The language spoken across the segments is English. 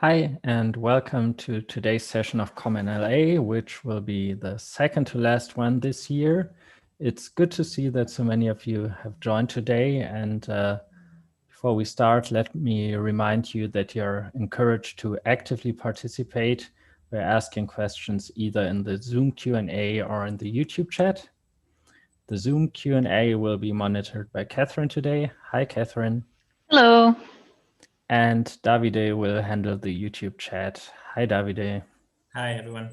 Hi, and welcome to today's session of NLA, which will be the second to last one this year. It's good to see that so many of you have joined today. And before we start, let me remind you that you're encouraged to actively participate by asking questions either in the Zoom Q&A or in the YouTube chat. The Zoom Q&A will be monitored by Catherine today. Hi, Catherine. Hello. And Davide will handle the YouTube chat. Hi, Davide. Hi, everyone.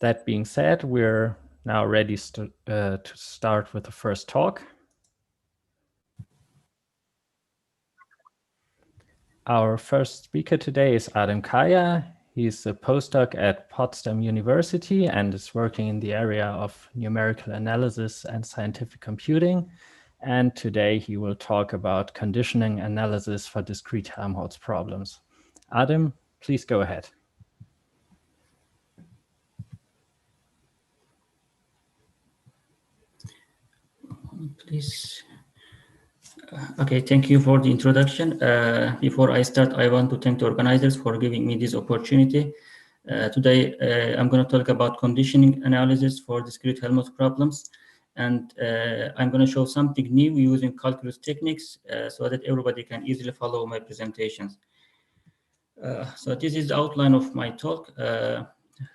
That being said, we're now ready to start with the first talk. Our first speaker today is Adem Kaya. He's a postdoc at Potsdam University and is working in the area of numerical analysis and scientific computing. And today he will talk about conditioning analysis for discrete Helmholtz problems. Adem, please go ahead. Please. Okay, thank you for the introduction. Before I start, I want to thank the organizers for giving me this opportunity. Today, I'm going to talk about conditioning analysis for discrete Helmholtz problems. And I'm going to show something new using calculus techniques so that everybody can easily follow my presentations. So this is the outline of my talk.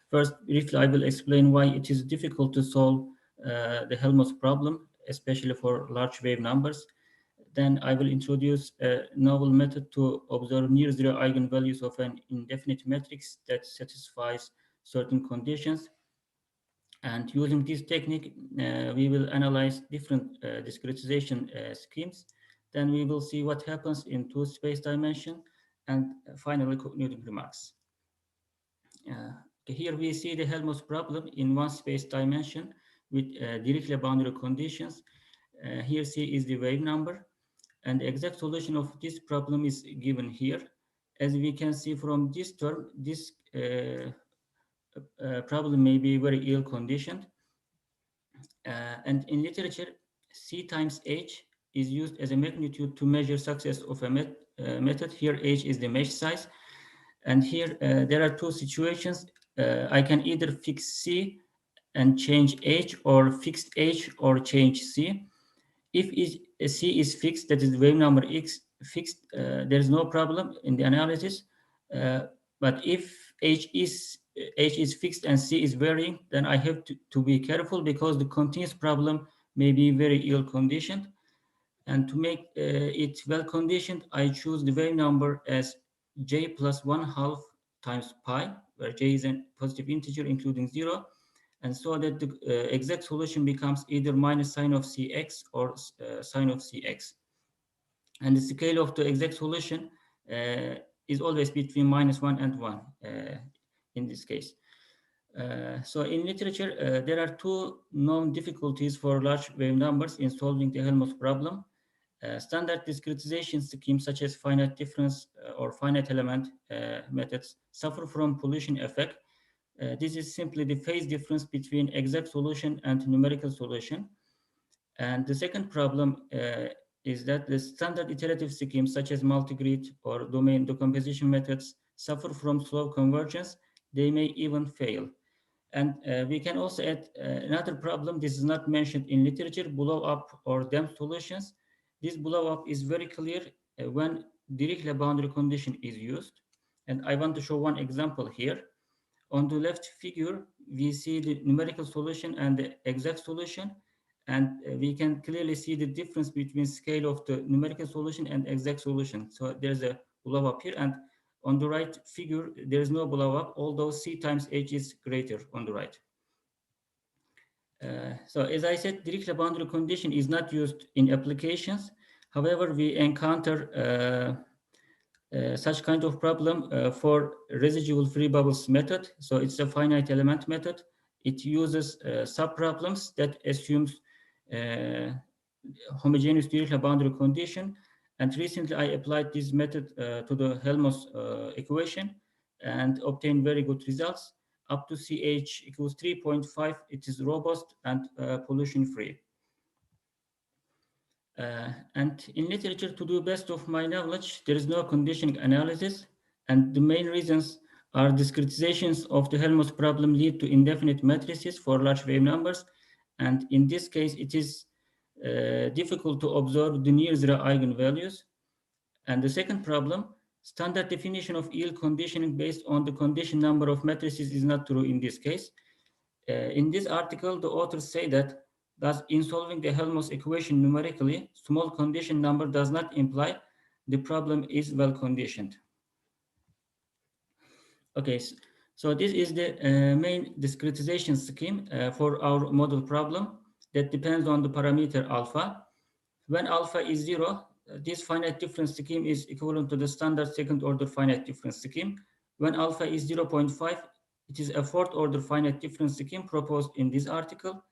First, briefly, I will explain why it is difficult to solve the Helmholtz problem, especially for large wave numbers. Then I will introduce a novel method to observe near-zero eigenvalues of an indefinite matrix that satisfies certain conditions. And using this technique, we will analyze different discretization schemes. Then we will see what happens in two space dimension, and finally concluding remarks. Here we see the Helmholtz problem in one space dimension with Dirichlet boundary conditions. Here C is the wave number, and the exact solution of this problem is given here. As we can see from this term, this problem may be very ill conditioned. And in literature, C times H is used as a magnitude to measure success of a method. Here H is the mesh size. And here there are two situations. I can either fix C and change H, or fix H or change C. If C is fixed, that is wave number X fixed, there is no problem in the analysis. But if H is fixed and C is varying, then I have to be careful because the continuous problem may be very ill conditioned. And to make it well conditioned, I choose the wave number as J plus 1/2 times pi, where J is a positive integer including 0. And so that the exact solution becomes either minus sine of Cx or sine of Cx. And the scale of the exact solution is always between -1 and 1 in this case. So in literature, there are two known difficulties for large wave numbers in solving the Helmholtz problem. Standard discretization schemes such as finite difference or finite element methods suffer from pollution effect. This is simply the phase difference between exact solution and numerical solution. And the second problem is that the standard iterative schemes such as multigrid or domain decomposition methods suffer from slow convergence. They may even fail. And we can also add another problem. This is not mentioned in literature, blow up or damped solutions. This blow up is very clear when Dirichlet boundary condition is used. And I want to show one example here. On the left figure, we see the numerical solution and the exact solution. And we can clearly see the difference between scale of the numerical solution and exact solution. So there's a blow up here. And on the right figure, there is no blow up, although C times H is greater on the right. So as I said, Dirichlet boundary condition is not used in applications. However, we encounter such kind of problem for residual free bubbles method. So it's a finite element method. It uses subproblems that assumes homogeneous Dirichlet boundary condition. And recently I applied this method to the Helmholtz equation and obtained very good results. Up to CH equals 3.5, it is robust and pollution free. And in literature, to the best of my knowledge, there is no conditioning analysis, and the main reasons are discretizations of the Helmholtz problem lead to indefinite matrices for large wave numbers, and in this case, it is difficult to observe the near zero eigenvalues. And the second problem, standard definition of yield conditioning based on the condition number of matrices is not true in this case. In this article, the authors say that thus in solving the Helmholtz equation numerically, small condition number does not imply the problem is well conditioned. Okay, so this is the main discretization scheme for our model problem that depends on the parameter alpha. When alpha is 0, this finite difference scheme is equivalent to the standard second order finite difference scheme. When alpha is 0.5, it is a fourth order finite difference scheme proposed in this article.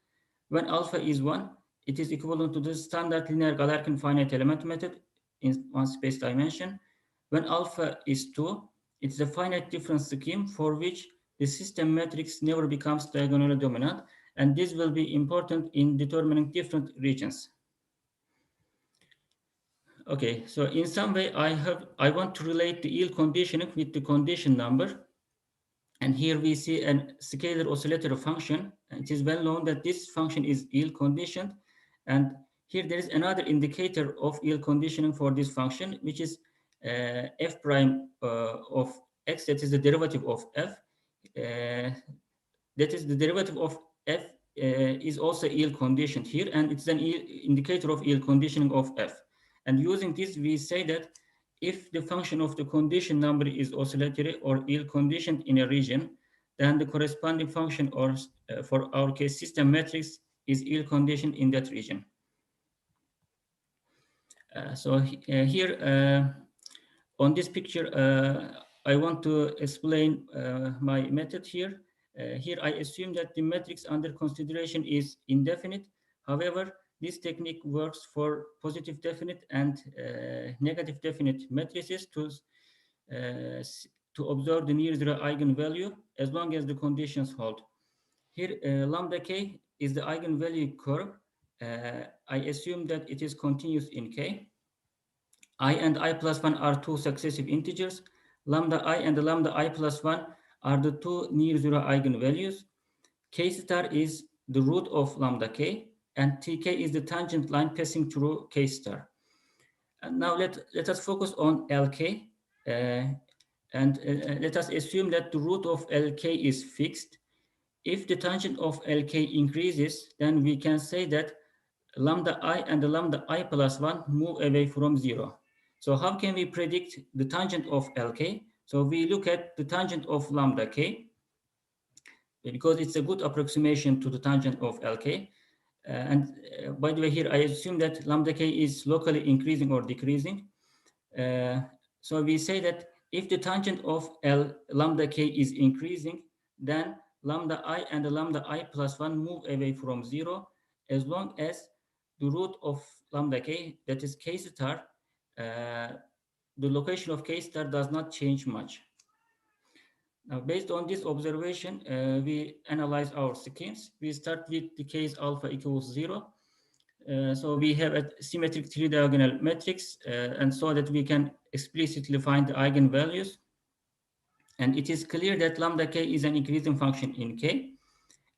When alpha is 1, it is equivalent to the standard linear Galerkin finite element method in one space dimension. When alpha is 2, it's a finite difference scheme for which the system matrix never becomes diagonally dominant, and this will be important in determining different regions. Okay, so in some way I want to relate the yield conditioning with the condition number. And here we see a scalar oscillator function. It is well known that this function is yield conditioned. And here there is another indicator of yield conditioning for this function, which is f prime of x, that is the derivative of f. That is the derivative of f is also yield conditioned here, and it's an indicator of yield conditioning of f. And using this, we say that if the function of the condition number is oscillatory or yield conditioned in a region, then the corresponding function, or for our case, system matrix, is yield conditioned in that region. Here on this picture, I want to explain my method here. Here I assume that the matrix under consideration is indefinite. However, this technique works for positive definite and negative definite matrices to observe the near zero eigenvalue as long as the conditions hold. Here, lambda k is the eigenvalue curve. I assume that it is continuous in k. I and I plus 1 are two successive integers. Lambda I and lambda I plus 1 are the two near zero eigenvalues. K star is the root of lambda k, and tk is the tangent line passing through k star. And now let us focus on lk, and let us assume that the root of lk is fixed. If the tangent of lk increases, then we can say that lambda I and the lambda I plus 1 move away from 0. So how can we predict the tangent of lk? So we look at the tangent of lambda k, because it's a good approximation to the tangent of lk. By the way, here I assume that lambda k is locally increasing or decreasing. So we say that if the tangent of lambda k is increasing, then lambda I and the lambda I plus 1 move away from 0 as long as the root of lambda k, that is k star, the location of k star does not change much. Now, based on this observation, we analyze our schemes. We start with the case alpha equals 0. So we have a symmetric three-diagonal matrix, and so that we can explicitly find the eigenvalues. And it is clear that lambda k is an increasing function in k,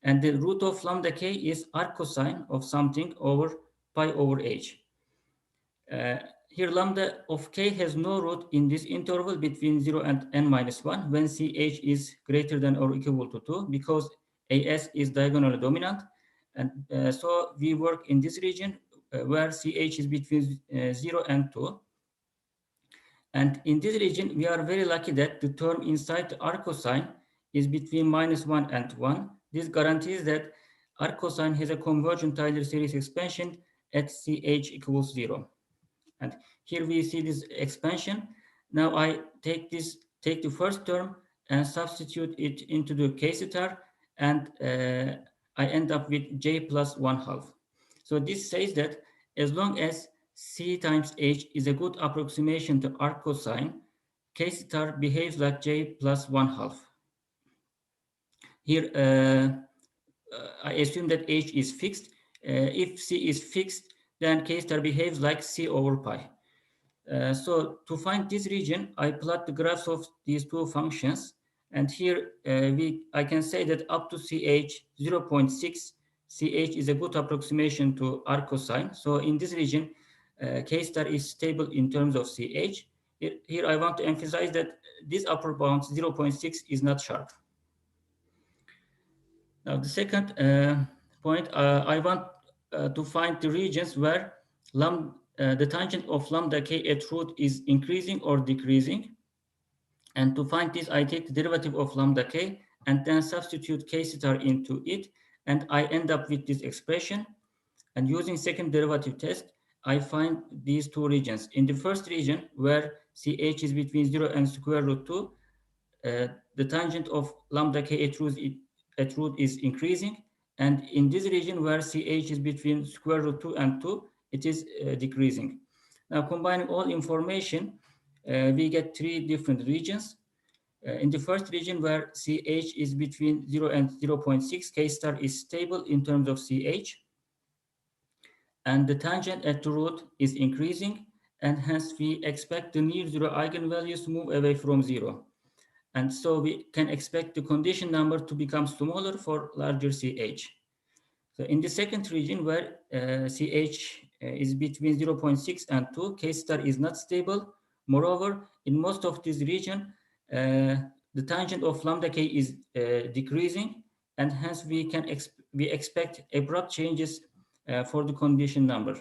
and the root of lambda k is arc cosine of something over pi over h. Here lambda of k has no root in this interval between 0 and n minus 1 when ch is greater than or equal to 2, because as is diagonally dominant. And so we work in this region where ch is between 0 and 2. And in this region, we are very lucky that the term inside the arc cosine is between minus 1 and 1. This guarantees that arc cosine has a convergent Taylor series expansion at ch equals 0. And here we see this expansion. Now I take the first term and substitute it into the k star, and I end up with j plus 1/2. So this says that as long as c times h is a good approximation to arc cosine, k star behaves like j plus 1/2. Here I assume that h is fixed. If c is fixed, then K star behaves like C over pi. So to find this region, I plot the graphs of these two functions. And here I can say that up to CH 0.6, CH is a good approximation to R cosine. So in this region, K star is stable in terms of CH. Here I want to emphasize that this upper bound 0.6 is not sharp. Now the second point, I want to find the regions where the tangent of lambda k at root is increasing or decreasing. And to find this, I take the derivative of lambda k and then substitute k star into it. And I end up with this expression. And using second derivative test, I find these two regions. In the first region, where CH is between 0 and square root 2, the tangent of lambda k at root is increasing. And in this region where CH is between square root 2 and 2, it is decreasing. Now, combining all information, we get three different regions. In the first region where CH is between 0 and 0.6, K star is stable in terms of CH. And the tangent at the root is increasing. And hence, we expect the near zero eigenvalues to move away from 0. And so we can expect the condition number to become smaller for larger CH. So in the second region where CH is between 0.6 and 2, K star is not stable. Moreover, in most of this region, the tangent of lambda k is decreasing, and hence we expect abrupt changes for the condition number.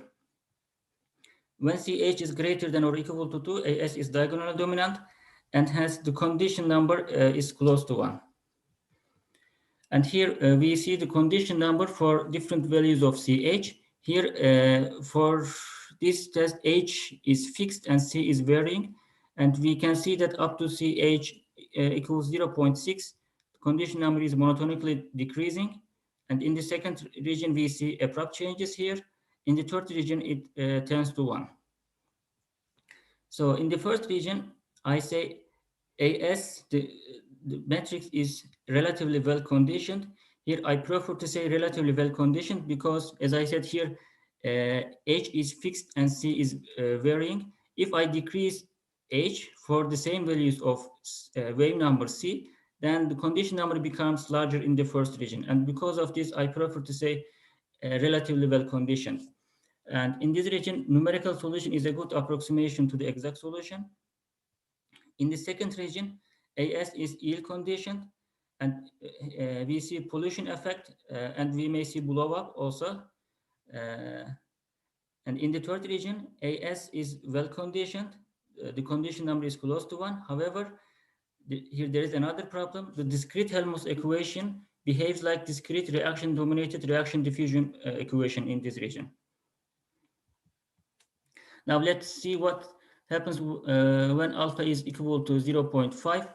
When CH is greater than or equal to 2, AS is diagonally dominant, and hence the condition number is close to 1. And here we see the condition number for different values of CH. Here for this test, H is fixed and C is varying. And we can see that up to CH equals 0.6, the condition number is monotonically decreasing. And in the second region, we see abrupt changes here. In the third region, it tends to 1. So in the first region, I say AS, the matrix is relatively well conditioned. Here I prefer to say relatively well conditioned because, as I said here, H is fixed and C is varying. If I decrease H for the same values of wave number C, then the condition number becomes larger in the first region. And because of this, I prefer to say relatively well conditioned. And in this region, numerical solution is a good approximation to the exact solution. In the second region, AS is ill conditioned, and we see pollution effect, and we may see blow up also. And in the third region, AS is well conditioned. The condition number is close to 1. However, here there is another problem. The discrete Helmholtz equation behaves like discrete reaction-dominated reaction diffusion equation in this region. Now let's see what happens when alpha is equal to 0.5.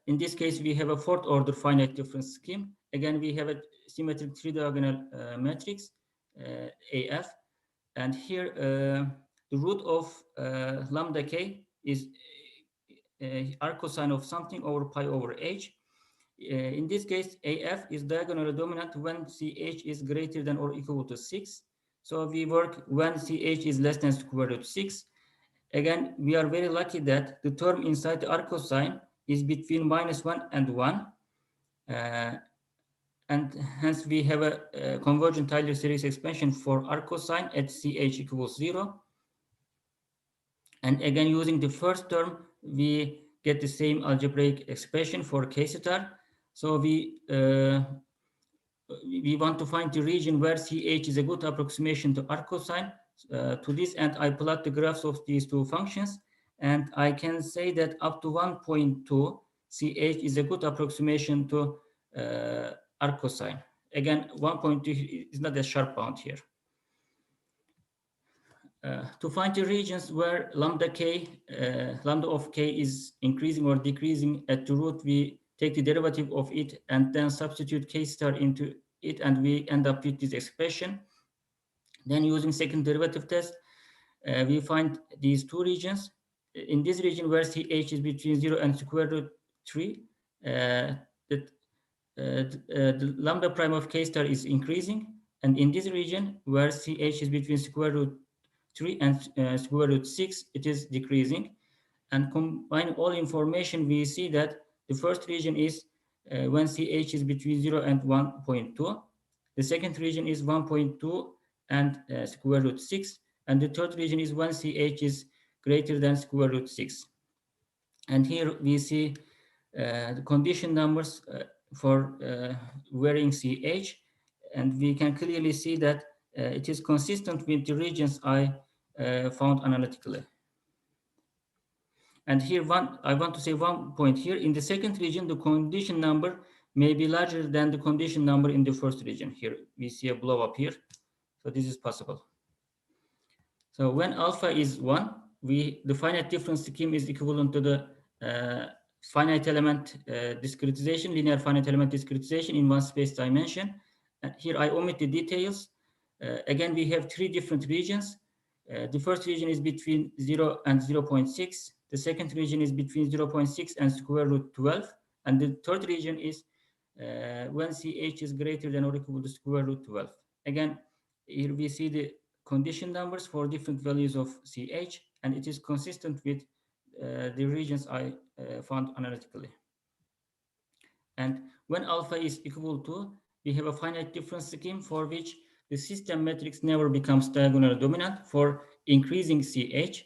In this case, we have a fourth order finite difference scheme. Again, we have a symmetric three-diagonal matrix, AF. And here, the root of lambda k is R cosine of something over pi over h. In this case, AF is diagonally dominant when CH is greater than or equal to 6. So we work when CH is less than square root 6. Again, we are very lucky that the term inside the R cosine is between -1 and 1. And hence we have a convergent Taylor series expansion for R cosine at CH equals 0. And again, using the first term, we get the same algebraic expression for K star. So we want to find the region where CH is a good approximation to R cosine. To this end, I plot the graphs of these two functions, and I can say that up to 1.2, CH is a good approximation to R cosine. Again, 1.2 is not a sharp bound here. To find the regions where lambda of k is increasing or decreasing at the root, we take the derivative of it and then substitute k star into it, and we end up with this expression. Then using second derivative test, we find these two regions. In this region where CH is between 0 and square root 3, the lambda prime of k star is increasing, And in this region, where CH is between square root 3 and square root 6, it is decreasing. And combining all information, we see that the first region is when CH is between 0 and 1.2. The second region is 1.2 and square root 6. And the third region is when CH is greater than square root 6. And here we see the condition numbers for varying CH. And we can clearly see that it is consistent with the regions I found analytically. And here I want to say one point here. In the second region, the condition number may be larger than the condition number in the first region. Here we see a blow up here. So this is possible. So when alpha is 1, the finite difference scheme is equivalent to the finite element discretization, linear finite element discretization in one space dimension. And here I omit the details. Again, we have 3 different regions. The first region is between 0 and 0.6. The second region is between 0.6 and square root 12. And the third region is when CH is greater than or equal to square root 12. Again, here we see the condition numbers for different values of CH, and it is consistent with the regions I found analytically. And when alpha is equal to, we have a finite difference scheme for which the system matrix never becomes diagonally dominant for increasing CH.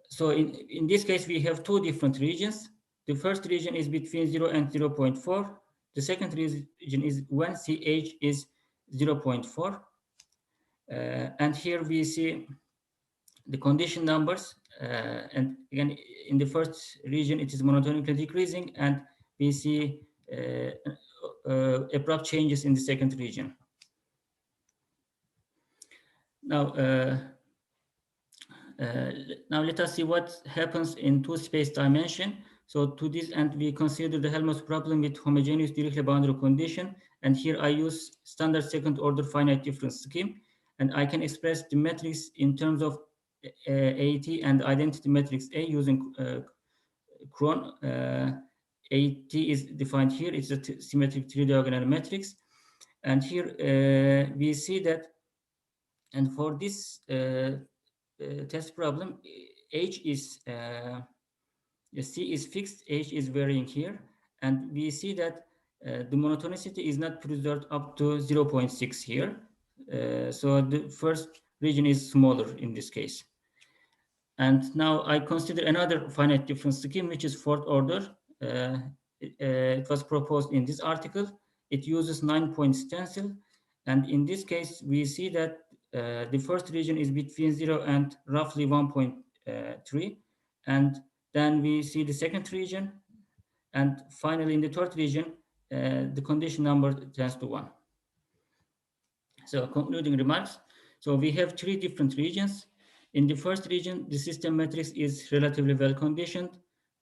So in this case, we have 2 different regions. The first region is between 0 and 0.4. The second region is when CH is 0.4. And here we see the condition numbers. And again, in the first region, it is monotonically decreasing, and we see abrupt changes in the second region. Now, now let us see what happens in 2 space dimension. So to this end, we consider the Helmholtz problem with homogeneous Dirichlet boundary condition. And here I use standard second order finite difference scheme. And I can express the matrix in terms of AT and identity matrix A using Cron. AT is defined here. It's a symmetric 3-diagonal matrix. And here we see that, and for this test problem, H is C is fixed, H is varying here, and we see that the monotonicity is not preserved up to 0.6 here. So the first region is smaller in this case. And now I consider another finite difference scheme, which is fourth order. It was proposed in this article. It uses 9-point stencil. And in this case, we see that the first region is between 0 and roughly 1.3. And then we see the second region. And finally, in the third region, the condition number tends to 1. So concluding remarks. So we have 3 different regions. In the first region, the system matrix is relatively well conditioned.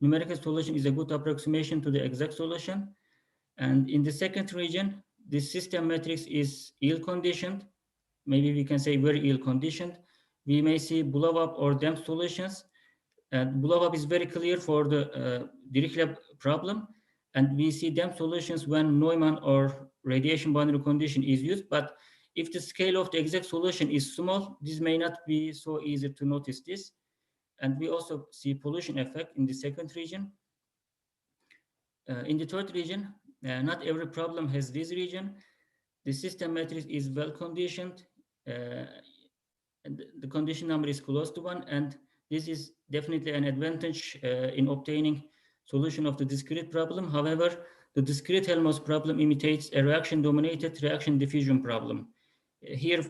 Numerical solution is a good approximation to the exact solution. And in the second region, the system matrix is ill conditioned. Maybe we can say very ill conditioned. We may see blow up or damped solutions. And blow up is very clear for the Dirichlet problem. And we see damped solutions when Neumann or radiation boundary condition is used. But if the scale of the exact solution is small, this may not be so easy to notice this. And we also see pollution effect in the second region. In the third region, not every problem has this region. The system matrix is well conditioned. And the condition number is close to 1. And this is definitely an advantage in obtaining solution of the discrete problem. However, the discrete Helmholtz problem imitates a reaction-dominated reaction diffusion problem. Here,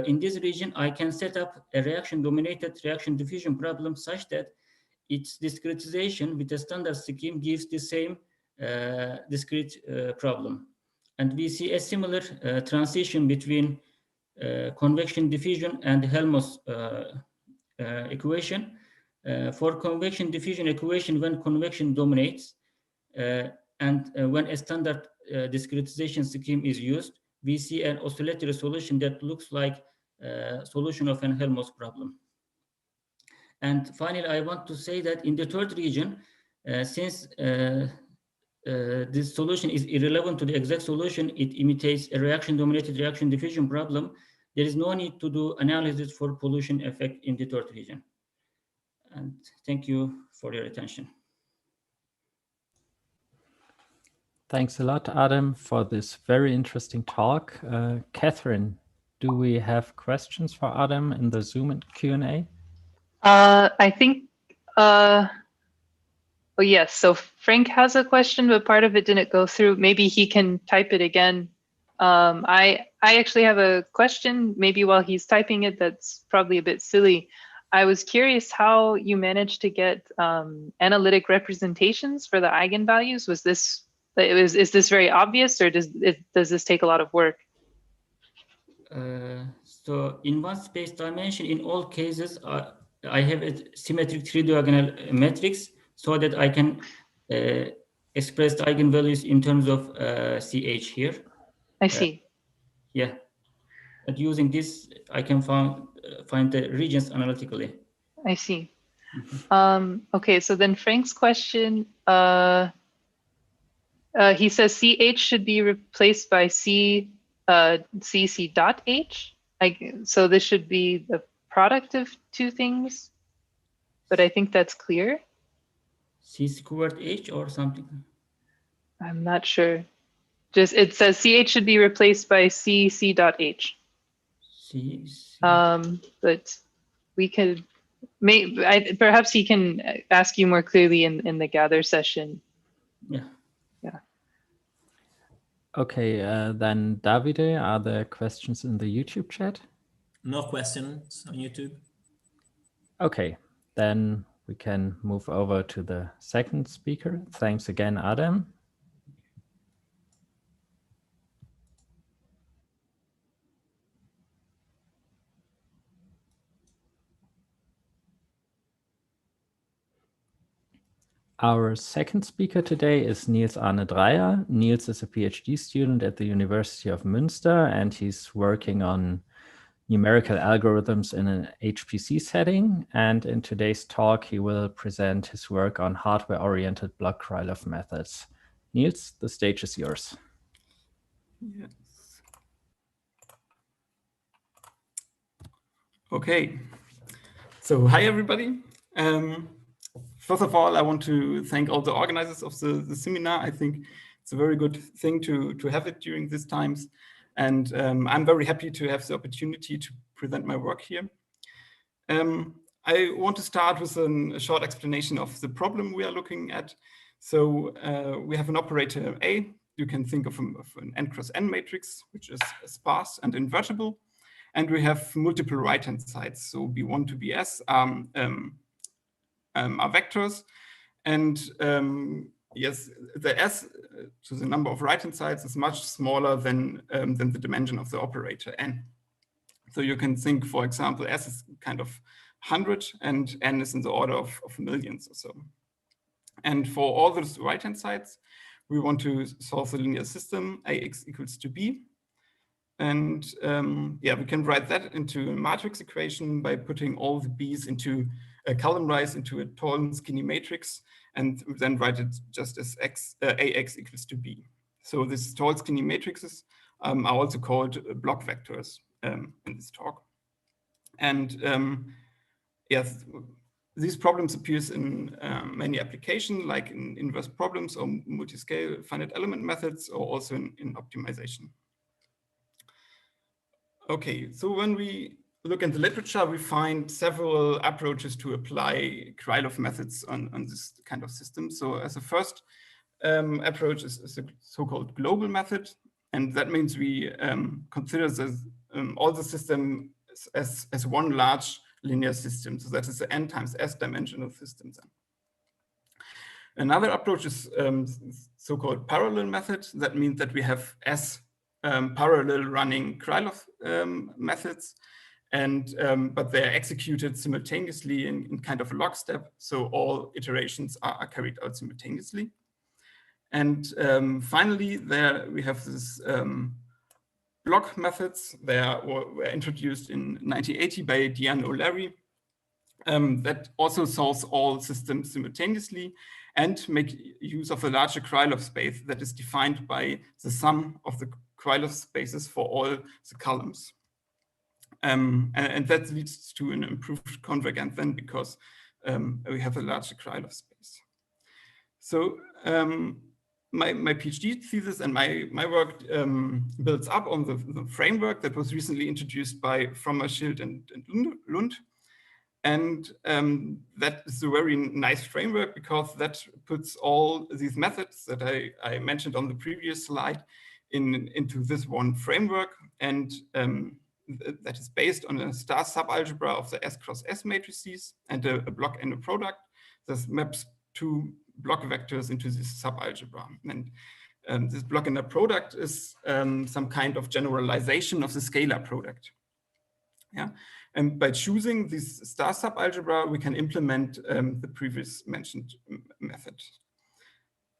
in this region, I can set up a reaction-dominated reaction diffusion problem such that its discretization with a standard scheme gives the same discrete problem. And we see a similar transition between convection diffusion and Helmholtz equation. For convection diffusion equation, when convection dominates and when a standard discretization scheme is used, we see an oscillatory solution that looks like solution of an Helmholtz problem. And finally, I want to say that in the third region, since this solution is irrelevant to the exact solution. It imitates a reaction-dominated reaction diffusion problem. There is no need to do analysis for pollution effect in the third region. And thank you for your attention. Thanks a lot, Adam, for this very interesting talk. Catherine, do we have questions for Adam in the Zoom Q&A? I think, oh yes, so Frank has a question, but part of it didn't go through. Maybe he can type it again. I actually have a question, maybe while he's typing it, that's probably a bit silly. I was curious how you managed to get analytic representations for the eigenvalues. Is this very obvious, or does this take a lot of work? So in one space dimension, in all cases, I have a symmetric three-diagonal matrix so that I can express the eigenvalues in terms of CH here. I see. Yeah, and using this, I can find the regions analytically. I see. Okay, so then Frank's question, he says CH should be replaced by CC dot H. So this should be the product of two things, but I think that's clear. C squared H or something? I'm not sure. Just it says CH should be replaced by CC dot H. But we could, perhaps he can ask you more clearly in the gather session. Yeah. Yeah. Okay, then Davide, are there questions in the YouTube chat? No questions on YouTube. Okay, then we can move over to the second speaker. Thanks again, Adam. Our second speaker today is Niels Arne Dreyer. Niels is a PhD student at the University of Münster, and he's working on numerical algorithms in an HPC setting. And in today's talk, he will present his work on hardware-oriented block Krylov methods. Niels, the stage is yours. Yes. Okay. So hi, everybody. First of all, I want to thank all the organizers of the seminar. I think it's a very good thing to have it during these times. And I'm very happy to have the opportunity to present my work here. I want to start with a short explanation of the problem we are looking at. So we have an operator A. You can think of an n cross n matrix, which is sparse and invertible. And we have multiple right-hand sides. So B1 to Bs are vectors. And yes, the S to the number of right-hand sides is much smaller than the dimension of the operator n. So you can think, for example, S is kind of 100 and n is in the order of millions or so. And for all those right-hand sides, we want to solve the linear system Ax equals to B. And yeah, we can write that into a matrix equation by putting all the B's into a column-wise into a tall and skinny matrix, and then write it just as Ax equals to B. So these tall skinny matrices are also called block vectors in this talk. And yes, these problems appears in many applications, like in inverse problems or multi-scale finite element methods, or also in optimization. Okay, so when we look in the literature, we find several approaches to apply Krylov methods on this kind of system. So as a first approach is a so-called global method. And that means we consider all the system as one large linear system. So that is the n times s dimensional system then. Another approach is so-called parallel method. That means that we have s parallel running Krylov methods, and but they're executed simultaneously in kind of a lockstep. So all iterations are carried out simultaneously. And finally, there we have this block methods. They were introduced in 1980 by Deanne O'Leary. That also solves all systems simultaneously. and make use of a larger Krylov space that is defined by the sum of the Krylov spaces for all the columns. And that leads to an improved convergence then, because we have a larger Krylov space. So my PhD thesis and my work builds up on the framework that was recently introduced by Frommer, Schild, and Lund. And that is a very nice framework, because that puts all these methods that I mentioned on the previous slide into this one framework. And that is based on a star subalgebra of the S cross S matrices and a block and a product that maps two block vectors into this subalgebra. And this block and a product is some kind of generalization of the scalar product. Yeah, and by choosing this star subalgebra, we can implement the previous mentioned method.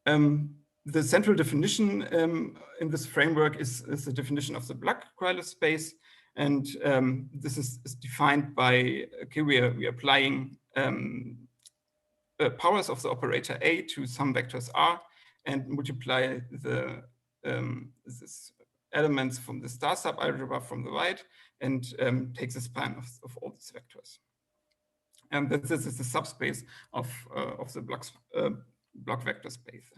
The central definition in this framework is the definition of the block Krylov space, and this is defined by, okay, we are applying powers of the operator A to some vectors R and multiply the this elements from the star subalgebra from the right and take the span of all these vectors. And this is the subspace of the block vector space.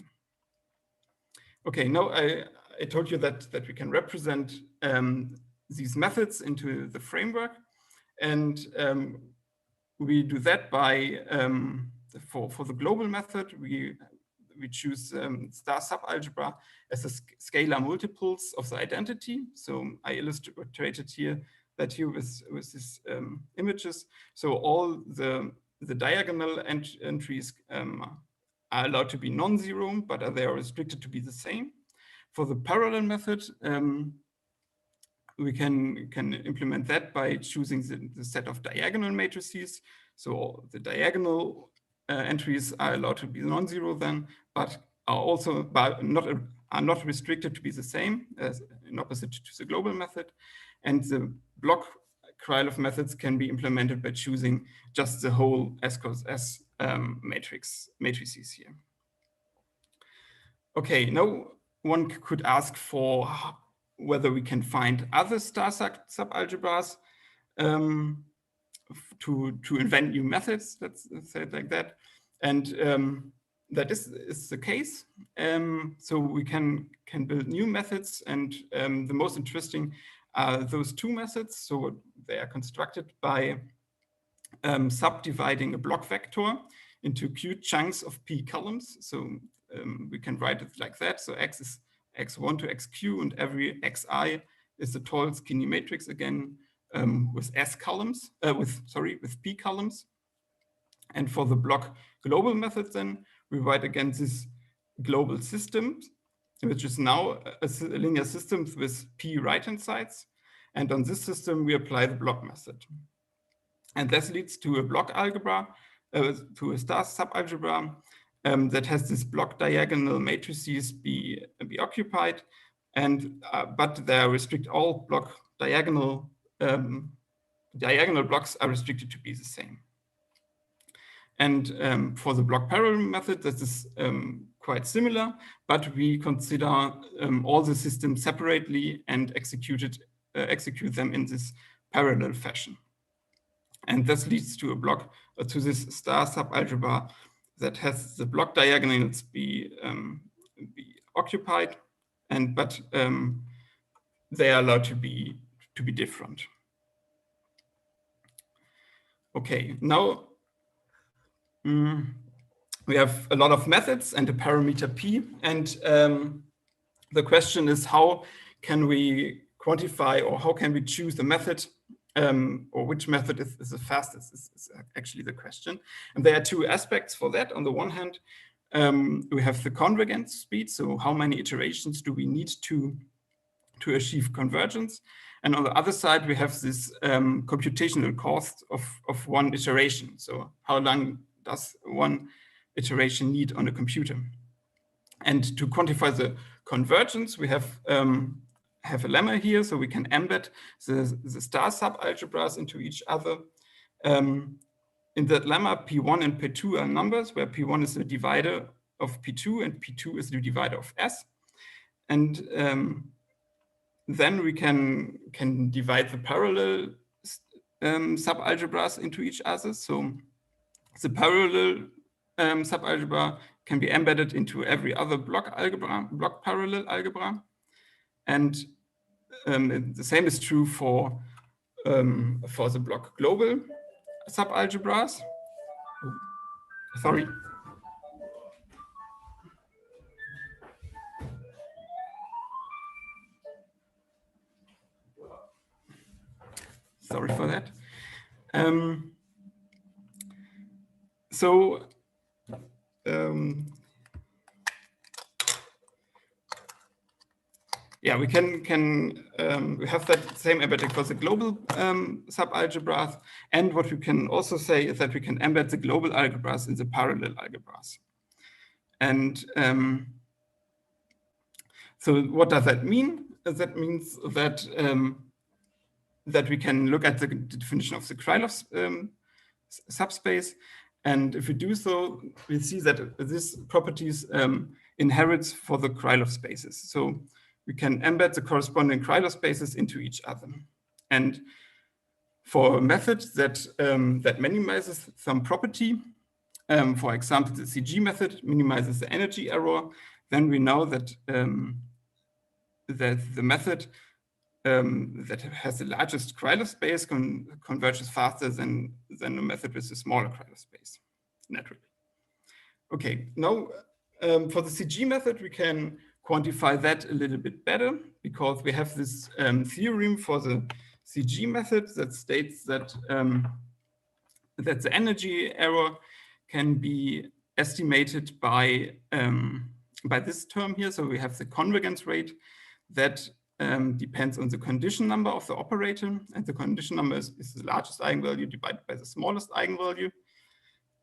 Okay, now I told you that we can represent these methods into the framework, and we do that by for the global method we choose star subalgebra as a scalar multiples of the identity. So I illustrated here that here with these images. So all the diagonal entries are allowed to be non-zero, but they are restricted to be the same. For the parallel method, we can implement that by choosing the set of diagonal matrices. So the diagonal entries are allowed to be non-zero then, but are also not restricted to be the same as in opposite to the global method. And the block Krylov methods can be implemented by choosing just the whole S cross S matrices here. Okay, now one could ask for whether we can find other star subalgebras to invent new methods, let's say it like that. And that is the case. So we can build new methods, and the most interesting are those two methods. So they are constructed by subdividing a block vector into q chunks of p columns. So we can write it like that. So x is x1 to xq, and every xi is a tall skinny matrix again with s columns, with p columns. And for the block global method, then we write again this global system, which is now a linear system with p right-hand sides. And on this system, we apply the block method. And this leads to a block algebra, to a star subalgebra that has this block diagonal matrices be occupied, and but they are restrict all block diagonal blocks are restricted to be the same. And for the block parallel method, this is quite similar, but we consider all the systems separately and execute them in this parallel fashion. And this leads to a block to this star subalgebra that has the block diagonals be occupied, but they are allowed to be different. Okay, now we have a lot of methods and a parameter p, and the question is, how can we quantify, or how can we choose the method, or which method is the fastest is actually the question. And there are two aspects for that. On the one hand, we have the convergence speed, so how many iterations do we need to achieve convergence? And on the other side, we have this computational cost of one iteration. So how long does one iteration need on a computer? And to quantify the convergence, we have a lemma here, so we can embed the star subalgebras into each other. in that lemma, P1 and P2 are numbers, where P1 is the divisor of P2 and P2 is the divisor of S. And then we can divide the parallel subalgebras into each other. So the parallel subalgebra can be embedded into every other block parallel algebra. And the same is true for the block global subalgebras. Oh, sorry. Sorry for that. Yeah, we we have that same embedding for the global subalgebras, and what we can also say is that we can embed the global algebras in the parallel algebras. And so what does that mean? That means that that we can look at the definition of the Krylov subspace, and if we do so, we see that this properties inherits for the Krylov spaces. So we can embed the corresponding Krylov spaces into each other. And for a method that that minimizes some property, for example, the CG method minimizes the energy error, then we know that that the method that has the largest Krylov space converges faster than a method with a smaller Krylov space, naturally. Okay, now for the CG method, we can quantify that a little bit better because we have this theorem for the CG method that states that that the energy error can be estimated by this term here. So we have the convergence rate that depends on the condition number of the operator, and the condition number is the largest eigenvalue divided by the smallest eigenvalue.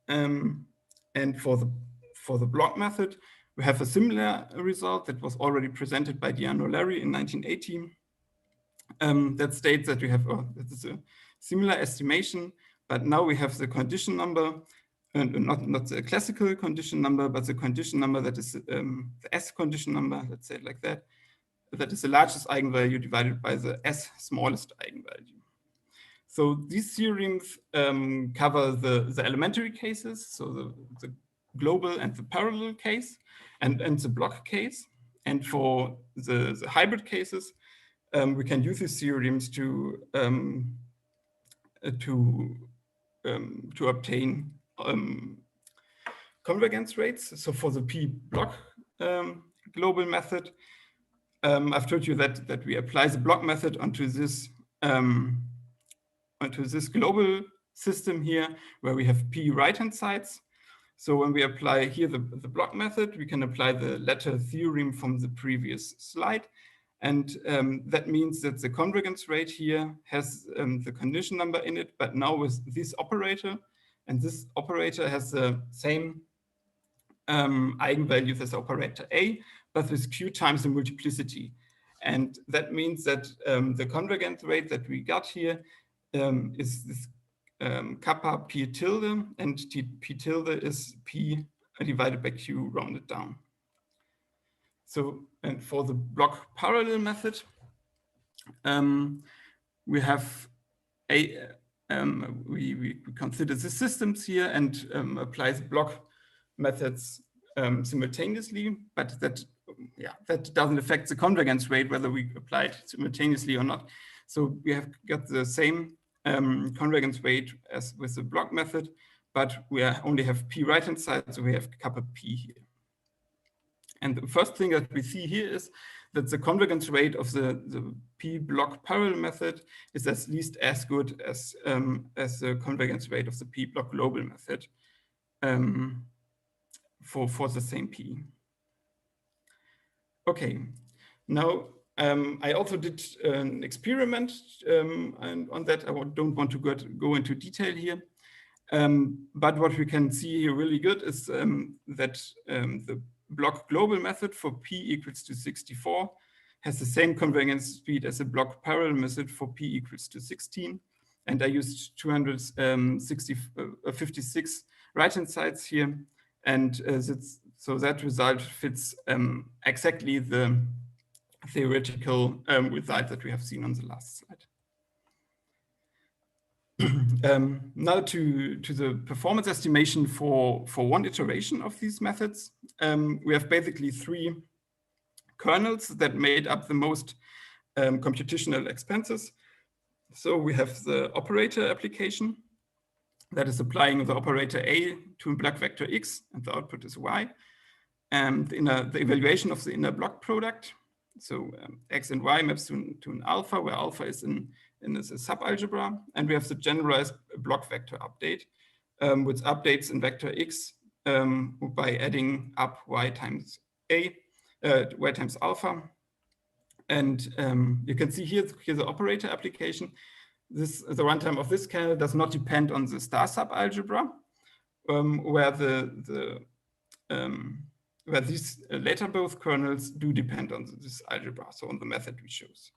And for the block method, we have a similar result that was already presented by Deanne Larry in 1980. That states that we have that is a similar estimation, but now we have the condition number, and not the classical condition number, but the condition number that is the S condition number, let's say it like that. That is the largest eigenvalue divided by the S smallest eigenvalue. So these theorems cover the elementary cases, so the global and the parallel case, and the block case. And for the hybrid cases, we can use these theorems to obtain convergence rates. So for the P block global method, I've told you that we apply the block method onto this global system here, where we have P right-hand sides. So when we apply here the block method, we can apply the latter theorem from the previous slide. And that means that the convergence rate here has the condition number in it, but now with this operator, and this operator has the same eigenvalues as operator A, but with Q times the multiplicity. And that means that the convergence rate that we got here is this kappa P tilde, and P tilde is P divided by Q rounded down. So, and for the block parallel method, we have we consider the systems here and apply the block methods simultaneously, but that doesn't affect the convergence rate whether we apply it simultaneously or not. So we have got the same convergence rate as with the block method, but we only have P right-hand side, so we have kappa P here. And the first thing that we see here is that the convergence rate of the P block parallel method is at least as good as the convergence rate of the P block global method for the same P. Okay, now I also did an experiment, and on that I don't want to go into detail here. But what we can see here really good is that the block global method for P equals to 64 has the same convergence speed as the block parallel method for P equals to 16. And I used 256 right-hand sides here. And so that result fits exactly the theoretical result that we have seen on the last slide. Now to the performance estimation for one iteration of these methods. We have basically 3 kernels that made up the most computational expenses. So we have the operator application that is applying the operator A to a block vector X, and the output is Y. And the evaluation of the inner block product. So X and Y maps to an alpha, where alpha is in a subalgebra. And we have the generalized block vector update, which updates in vector X by adding up Y times A, Y times alpha. And you can see here's the operator application. The runtime of this kernel does not depend on the star subalgebra, where where these later both kernels do depend on this algebra, so on the method we chose.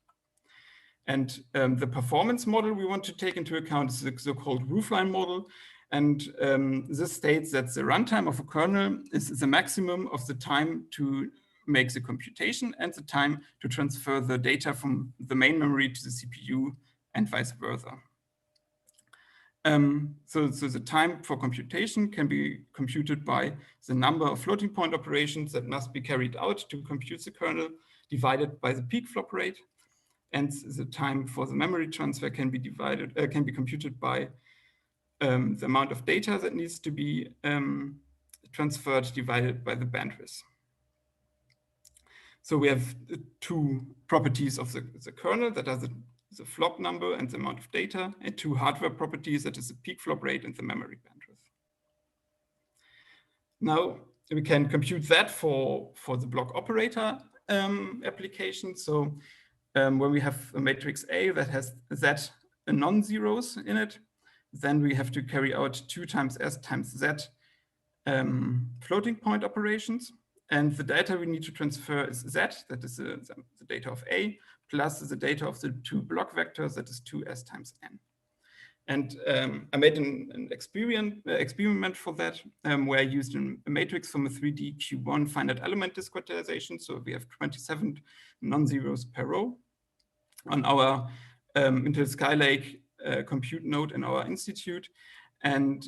And the performance model we want to take into account is the so-called roofline model. And this states that the runtime of a kernel is the maximum of the time to make the computation and the time to transfer the data from the main memory to the CPU and vice versa. So the time for computation can be computed by the number of floating point operations that must be carried out to compute the kernel divided by the peak flop rate. And the time for the memory transfer can be computed by the amount of data that needs to be transferred divided by the bandwidth. So we have 2 properties of the kernel that are the flop number and the amount of data, and 2 hardware properties, that is the peak flop rate and the memory bandwidth. Now we can compute that for the block operator application. So when we have a matrix A that has Z non-zeros in it, then we have to carry out 2 times S times Z floating point operations. And the data we need to transfer is Z, that is the data of A, plus the data of the 2 block vectors, that is 2S times N. And I made an experiment for that, where I used a matrix from a 3D Q1 finite element discretization. So we have 27 non-zeros per row on our Intel Skylake compute node in our institute. And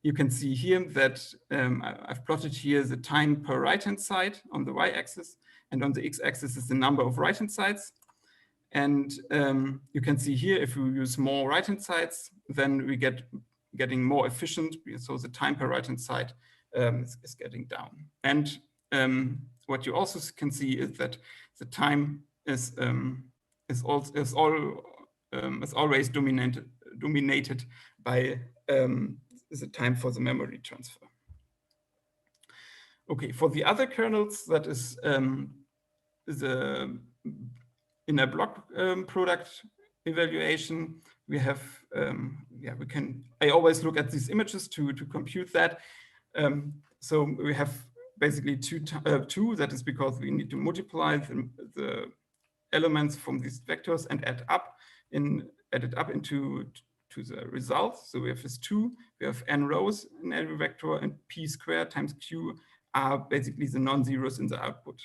you can see here that I've plotted here the time per right-hand side on the y-axis, and on the x-axis is the number of right-hand sides. And you can see here, if we use more right-hand sides, then we getting more efficient. So the time per right-hand side is getting down. And what you also can see is that the time is always dominated by the time for the memory transfer. Okay, for the other kernels, that is the inner block product evaluation, we have, I always look at these images to compute that. So we have basically two, that is because we need to multiply the elements from these vectors and add it up into the results. So we have this 2, we have n rows in every vector, and p squared times q are basically the non-zeros in the output.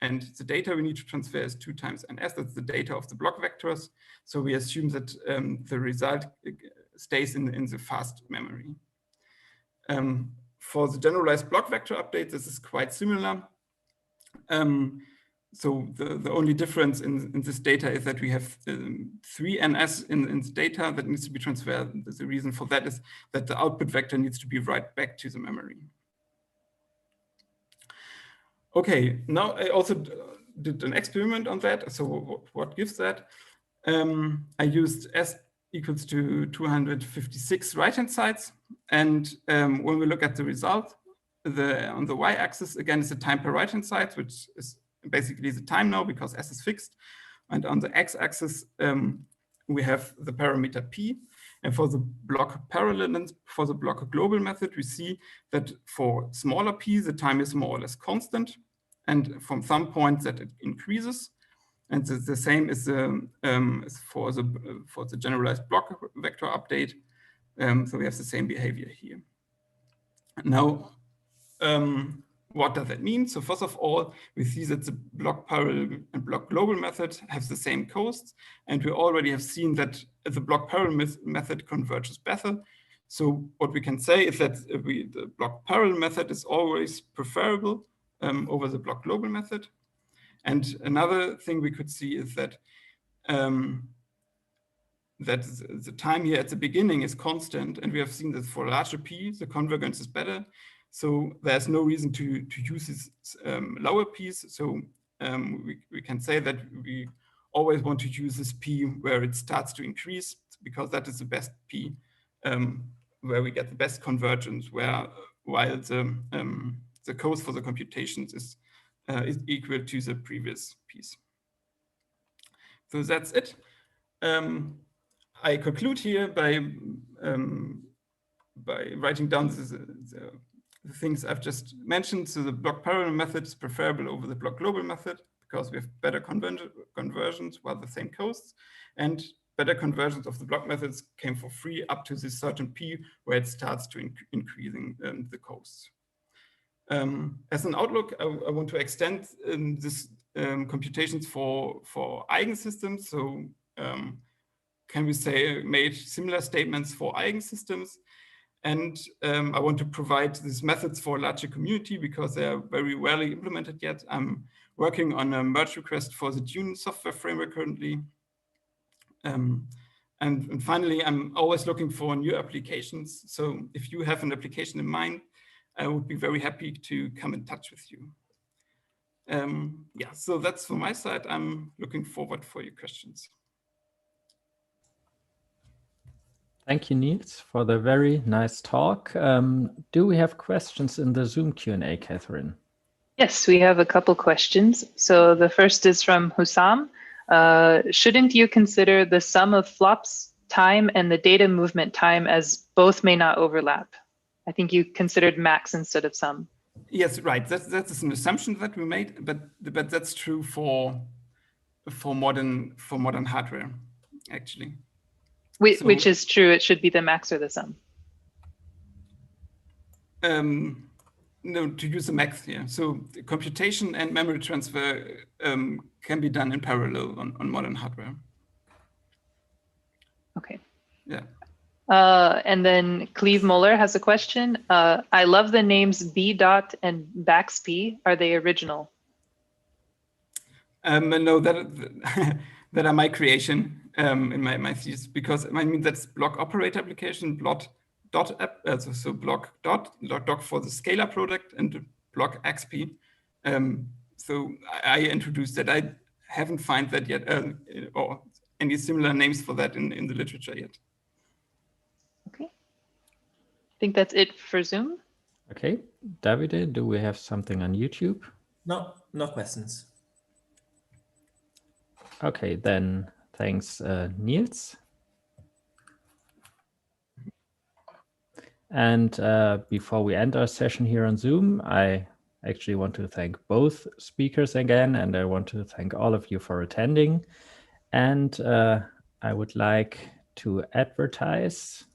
And the data we need to transfer is 2 times ns, that's the data of the block vectors. So we assume that the result stays in the fast memory. For the generalized block vector update, this is quite similar. So the only difference in this data is that we have 3 ns in the data that needs to be transferred. The reason for that is that the output vector needs to be right back to the memory. Okay, now I also did an experiment on that. So what gives that? I used S equals to 256 right-hand sides. And when we look at the result, on the y-axis, again, is the time per right-hand side, which is basically the time now because S is fixed. And on the x-axis, we have the parameter P. And for the block parallel, for the block global method, we see that for smaller p, the time is more or less constant. And from some points that it increases. And the same is for the generalized block vector update. So we have the same behavior here. Now, what does that mean? So first of all, we see that the block parallel and block global method have the same costs, and we already have seen that the block parallel method converges better. So what we can say is that the block parallel method is always preferable over the block global method. And another thing we could see is that that the time here at the beginning is constant, and we have seen that for larger p, the convergence is better. So there's no reason to use this lower p's. So we can say that we always want to use this p where it starts to increase, because that is the best p, where we get the best convergence, while the cost for the computations is equal to the previous p's. So that's it. I conclude here by writing down the things I've just mentioned. So the block parallel method is preferable over the block global method because we have better conversions while the same costs, and better conversions of the block methods came for free up to this certain p where it starts to increasing the costs. As an outlook, I want to extend this computations for eigensystems. So can we say made similar statements for eigensystems? And I want to provide these methods for a larger community because they are very rarely implemented yet. I'm working on a merge request for the Dune software framework currently. And finally, I'm always looking for new applications. So if you have an application in mind, I would be very happy to come in touch with you. Yeah, so that's from my side. I'm looking forward for your questions. Thank you, Niels, for the very nice talk. Do we have questions in the Zoom Q&A, Catherine? Yes, we have a couple questions. So the first is from Hussam. Shouldn't you consider the sum of flops time and the data movement time, as both may not overlap? I think you considered max instead of sum. Yes, right. That's an assumption that we made, but that's true for modern hardware, actually. Which is true. It should be the max or the sum. No, to use the max here. So the computation and memory transfer can be done in parallel on modern hardware. Okay. Yeah. And then Cleve Muller has a question. I love the names B dot and BaxP. Are they original? No, that are my creation in my thesis, because I mean that's block operator application, block dot app, so block doc for the scalar product, and block XP. So I introduced that. I haven't found that yet, or any similar names for that in the literature yet. Okay. I think that's it for Zoom. Okay, Davide, do we have something on YouTube? No questions. Okay, then thanks, Niels. And before we end our session here on Zoom, I actually want to thank both speakers again, and I want to thank all of you for attending. And I would like to advertise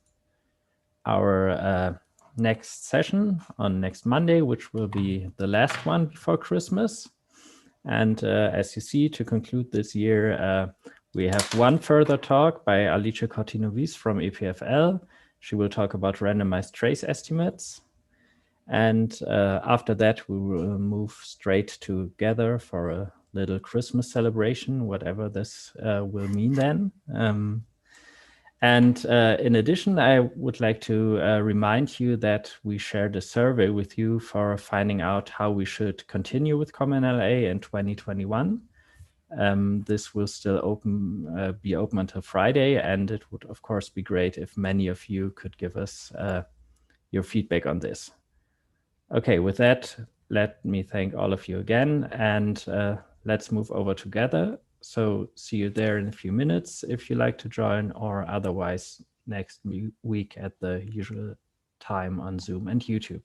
our next session on next Monday, which will be the last one before Christmas. And as you see, to conclude this year, we have one further talk by Alice Cortinovis from EPFL. She will talk about randomized trace estimates. And after that, we will move straight together for a little Christmas celebration, whatever this will mean then. And in addition, I would like to remind you that we shared a survey with you for finding out how we should continue with Common NLA in 2021. This will still be open until Friday, and it would, of course, be great if many of you could give us your feedback on this. Okay, with that, let me thank all of you again, and let's move over together. So see you there in a few minutes if you like to join, or otherwise next week at the usual time on Zoom and YouTube.